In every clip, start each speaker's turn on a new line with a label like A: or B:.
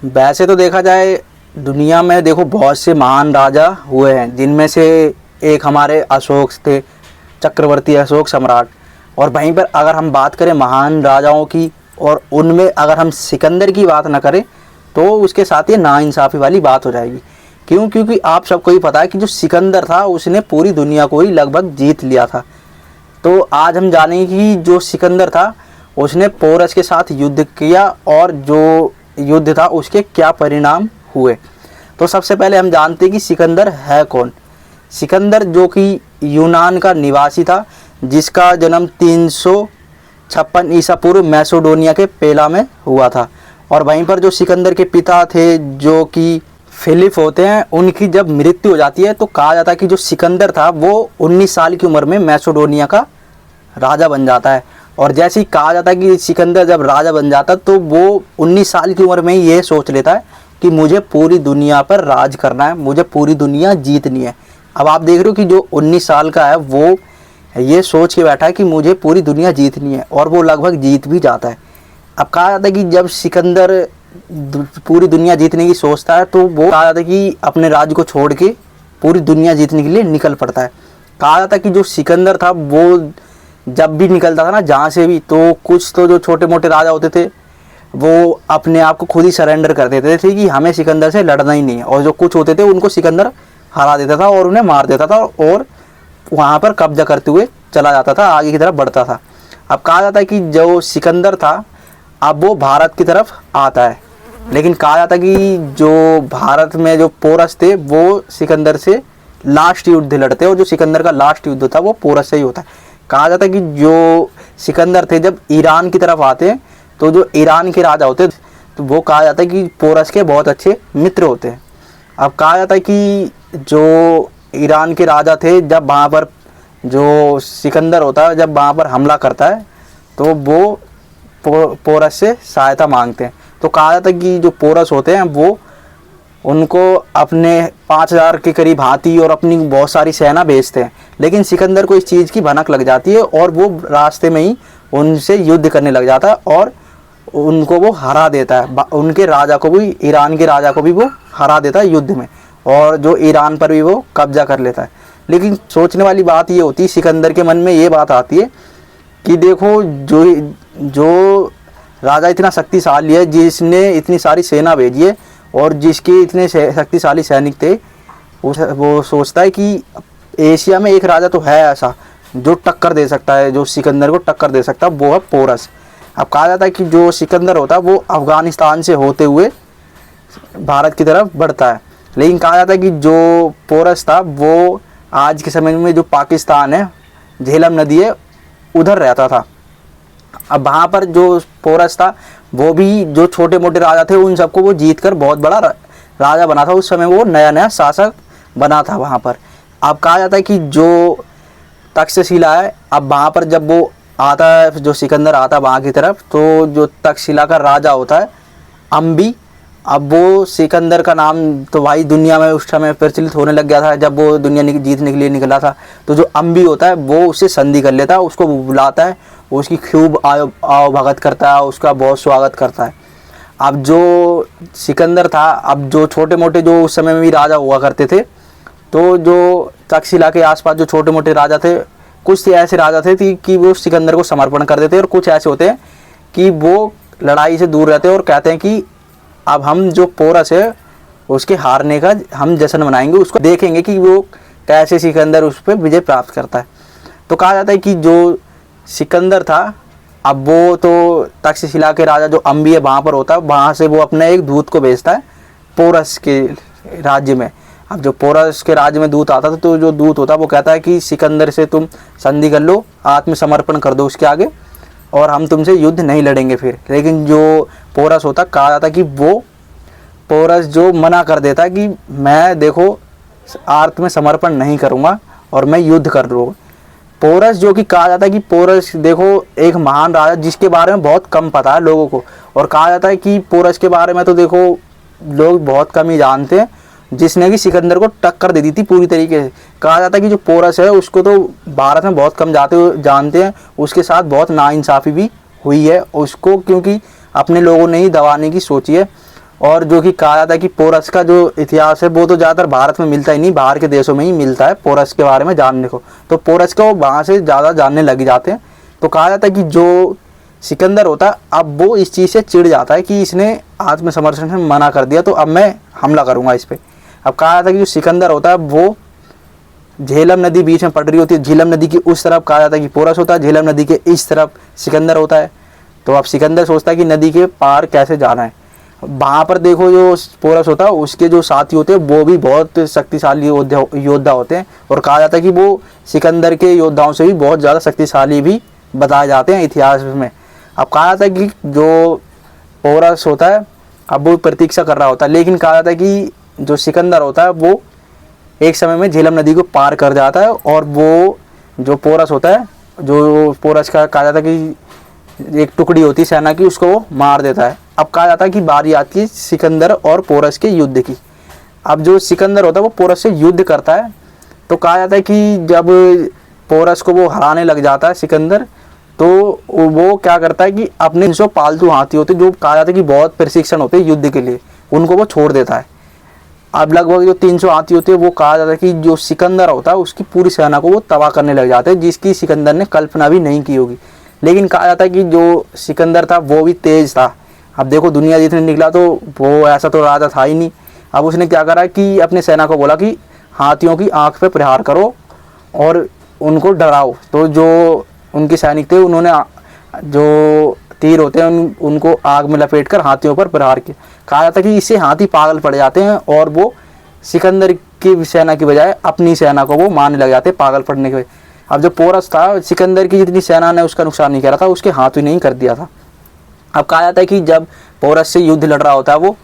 A: वैसे तो देखा जाए दुनिया में देखो बहुत से महान राजा हुए हैं, जिनमें से एक हमारे अशोक थे, चक्रवर्ती अशोक सम्राट। और वहीं पर अगर हम बात करें महान राजाओं की और उनमें अगर हम सिकंदर की बात ना करें तो उसके साथ ये नाइंसाफ़ी वाली बात हो जाएगी। क्यों? क्योंकि आप सबको ही पता है कि जो सिकंदर था उसने पूरी दुनिया को ही लगभग जीत लिया था। तो आज हम जानेंगे कि जो सिकंदर था उसने पोरस के साथ युद्ध किया और जो युद्ध था उसके क्या परिणाम हुए। तो सबसे पहले हम जानते हैं कि सिकंदर है कौन। सिकंदर जो कि यूनान का निवासी था, जिसका जन्म 356 ईसा पूर्व मैसेडोनिया के पेला में हुआ था। और वहीं पर जो सिकंदर के पिता थे जो कि फिलिप होते हैं, उनकी जब मृत्यु हो जाती है तो कहा जाता है कि जो सिकंदर था वो 19 साल की उम्र में मैसेडोनिया का राजा बन जाता है। और जैसे ही कहा जाता है कि सिकंदर जब राजा बन जाता तो वो 19 साल की उम्र में ही ये सोच लेता है कि मुझे पूरी दुनिया पर राज करना है, मुझे पूरी दुनिया जीतनी है। अब आप देख रहे हो कि जो 19 साल का है वो ये सोच के बैठा है कि मुझे पूरी दुनिया जीतनी है, और वो लगभग जीत भी जाता है। अब कहा जाता है कि जब सिकंदर पूरी दुनिया जीतने की सोचता है तो वो कहा जाता है कि अपने राज्य को छोड़ के पूरी दुनिया जीतने के लिए निकल पड़ता है। कहा जाता है कि जो सिकंदर था वो जब भी निकलता था ना जहाँ से भी, तो कुछ तो जो छोटे मोटे राजा होते थे वो अपने आप को खुद ही सरेंडर कर देते थे कि हमें सिकंदर से लड़ना ही नहीं है, और जो कुछ होते थे उनको सिकंदर हरा देता था और उन्हें मार देता था और वहाँ पर कब्जा करते हुए चला जाता था, आगे की तरफ बढ़ता था। अब कहा जाता है कि जो सिकंदर था अब वो भारत की तरफ आता है, लेकिन कहा जाता है कि जो भारत में जो पोरस थे वो सिकंदर से लास्ट युद्ध लड़ते हैं, और जो सिकंदर का लास्ट युद्ध था वो पोरस से ही होता है। कहा जाता है कि जो सिकंदर थे जब ईरान की तरफ आते हैं तो जो ईरान के राजा होते तो वो कहा जाता है कि पोरस के बहुत अच्छे मित्र होते हैं। अब कहा जाता है कि जो ईरान के राजा थे जब वहाँ पर जो सिकंदर होता है जब वहाँ पर हमला करता है तो वो पोरस से सहायता मांगते हैं। तो कहा जाता है कि जो पोरस होते हैं वो उनको अपने 5000 के करीब हाथी और अपनी बहुत सारी सेना भेजते हैं, लेकिन सिकंदर को इस चीज़ की भनक लग जाती है और वो रास्ते में ही उनसे युद्ध करने लग जाता है और उनको वो हरा देता है। उनके राजा को भी, ईरान के राजा को भी वो हरा देता है युद्ध में, और जो ईरान पर भी वो कब्जा कर लेता है। लेकिन सोचने वाली बात ये होती है, सिकंदर के मन में ये बात आती है कि देखो जो राजा इतना शक्तिशाली है, जिसने इतनी सारी सेना भेजी है और जिसके इतने शक्तिशाली सैनिक थे, वो सोचता है कि एशिया में एक राजा तो है ऐसा जो टक्कर दे सकता है, जो सिकंदर को टक्कर दे सकता है, वो है पोरस। अब कहा जाता है कि जो सिकंदर होता है वो अफ़गानिस्तान से होते हुए भारत की तरफ बढ़ता है, लेकिन कहा जाता है कि जो पोरस था वो आज के समय में जो पाकिस्तान है, झेलम नदी है, उधर रहता था। अब वहाँ पर जो पोरस था वो भी जो छोटे मोटे राजा थे उन सबको वो जीत कर बहुत बड़ा राजा बना था। उस समय वो नया नया शासक बना था वहाँ पर। अब कहा जाता है कि जो तक्षशिला है, अब वहाँ पर जब वो आता है, जो सिकंदर आता है वहाँ की तरफ, तो जो तक्षशिला का राजा होता है अम्बी, अब वो सिकंदर का नाम तो भाई दुनिया में उस समय प्रचलित होने लग गया था। जब वो दुनिया जीतने के लिए निकला था तो जो अम्बी होता है वो उससे संधि कर लेता है, उसको बुलाता है, उसकी खूब आओ भगत करता है, उसका बहुत स्वागत करता है। अब जो सिकंदर था, अब जो छोटे मोटे जो उस समय में भी राजा हुआ करते थे, तो जो तक्षशिला के आसपास जो छोटे मोटे राजा थे, कुछ ऐसे राजा थे कि वो सिकंदर को समर्पण कर देते, और कुछ ऐसे होते हैं कि वो लड़ाई से दूर रहते हैं और कहते हैं कि अब हम जो पोरस है उसके हारने का हम जश्न मनाएंगे, उसको देखेंगे कि वो कैसे सिकंदर उस पर विजय प्राप्त करता है। तो कहा जाता है कि जो सिकंदर था अब वो तो तक्षशिला के राजा जो अम्बी है वहाँ पर होता है, वहाँ से वो अपने एक दूत को भेजता है पोरस के राज्य में। अब जो पोरस के राज्य में दूत आता था तो जो दूत होता है वो कहता है कि सिकंदर से तुम संधि कर लो, आत्मसमर्पण कर दो उसके आगे, और हम तुमसे युद्ध नहीं लड़ेंगे फिर। लेकिन जो पोरस होता, कहा जाता कि वो पोरस जो मना कर देता कि मैं देखो आत्मसमर्पण नहीं करूँगा और मैं युद्ध कर लूँगा। पोरस जो कि कहा जाता है कि पोरस देखो एक महान राजा जिसके बारे में बहुत कम पता है लोगों को, और कहा जाता है कि पोरस के बारे में तो देखो लोग बहुत कम ही जानते हैं, जिसने कि सिकंदर को टक्कर दे दी थी पूरी तरीके से। कहा जाता है कि जो पोरस है उसको तो भारत में बहुत कम जानते हैं, उसके साथ बहुत नाइंसाफ़ी भी हुई है उसको, क्योंकि अपने लोगों ने ही दबाने की सोची है। और जो कि कहा जाता है कि पोरस का जो इतिहास है वो तो ज़्यादातर भारत में मिलता ही नहीं, बाहर के देशों में ही मिलता है पोरस के बारे में जानने को। तो पोरस को वहाँ से ज़्यादा जानने लग जाते हैं। तो कहा जाता है कि जो सिकंदर होता है अब वो इस चीज़ से चिढ़ जाता है कि इसने आत्मसमर्पण से मना कर दिया तो अब मैं हमला करूँगा इस पर। अब कहा जाता है कि जो सिकंदर होता है वो झेलम नदी बीच में पड़ रही होती है, झेलम नदी की उस तरफ कहा जाता है कि पोरस होता है, झेलम नदी के इस तरफ सिकंदर होता है। तो अब सिकंदर सोचता है कि नदी के पार कैसे जाना है। वहाँ पर देखो जो पोरस होता है उसके जो साथी होते हैं वो भी बहुत शक्तिशाली योद्धा होते हैं, और कहा जाता है कि वो सिकंदर के योद्धाओं से भी बहुत ज़्यादा शक्तिशाली भी बताए जाते हैं इतिहास में। अब कहा जाता है कि जो पोरस होता है अब वो प्रतीक्षा कर रहा होता है, लेकिन कहा जाता है कि जो सिकंदर होता है वो एक समय में झेलम नदी को पार कर जाता है, और वो जो पोरस होता है, जो पोरस का कहा जाता है कि एक टुकड़ी होती है सेना की, उसको वो मार देता है। अब कहा जाता है कि बारी आती है सिकंदर और पोरस के युद्ध की। अब जो सिकंदर होता है वो पोरस से युद्ध करता है। तो कहा जाता है कि जब पोरस को वो हराने लग जाता है सिकंदर, तो वो क्या करता है कि अपने जो पालतू हाथी होते जो कहा जाता है कि बहुत प्रशिक्षण होते हैं युद्ध के लिए, उनको वो छोड़ देता है। अब लगभग जो 300 हाथी होते हैं वो कहा जाता है कि जो सिकंदर होता है उसकी पूरी सेना को वो तबाह करने लग जाते हैं, जिसकी सिकंदर ने कल्पना भी नहीं की होगी। लेकिन कहा जाता है कि जो सिकंदर था वो भी तेज था। अब देखो दुनिया जीतने निकला तो वो ऐसा तो राजा था ही नहीं। अब उसने क्या करा कि अपने सेना को बोला कि हाथियों की आंख पे प्रहार करो और उनको डराओ। तो जो उनके सैनिक थे उन्होंने जो तीर होते हैं उनको आग में लपेट कर हाथियों पर प्रहार किया। कहा जाता है कि इससे हाथी पागल पड़ जाते हैं और वो सिकंदर की सेना की बजाय अपनी सेना को वो मारने लग जाते हैं पागल पड़ने के वजह। अब जो पोरस था सिकंदर की जितनी सेना ने उसका नुकसान नहीं करा था, उसके हाथों नहीं कर दिया था। अब कहा जाता है कि जब पोरस से युद्ध लड़ रहा होता है वो,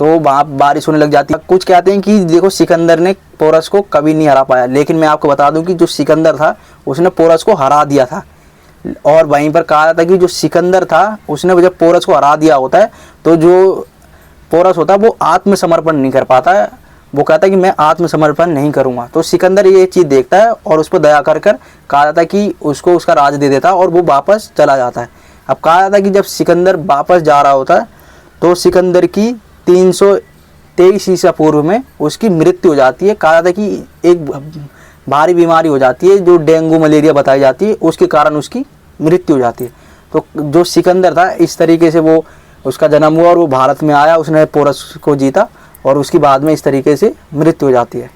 A: तो वहाँ बारिश होने लग जाती है। कुछ कहते हैं कि देखो सिकंदर ने पोरस को कभी नहीं हरा पाया, लेकिन मैं आपको बता दूं कि जो सिकंदर था उसने पोरस को हरा दिया था। और वहीं पर कहा जाता है कि जो सिकंदर था उसने जब पोरस को हरा दिया होता है तो जो पोरस होता है वो आत्मसमर्पण नहीं कर पाता है। वो कहता है कि मैं आत्मसमर्पण नहीं करूँगा। तो सिकंदर ये चीज़ देखता है और उस पर दया कर कहा जाता है कि उसको उसका राज दे देता है और वो वापस चला जाता है। अब कहा जाता है कि जब सिकंदर वापस जा रहा होता है तो सिकंदर की 323 ईसा पूर्व में उसकी मृत्यु हो जाती है। कहा जाता है कि एक भारी बीमारी हो जाती है जो डेंगू मलेरिया बताई जाती है, उसके कारण उसकी मृत्यु हो जाती है। तो जो सिकंदर था इस तरीके से वो उसका जन्म हुआ और वो भारत में आया, उसने पोरस को जीता और उसकी बाद में इस तरीके से मृत्यु हो जाती है।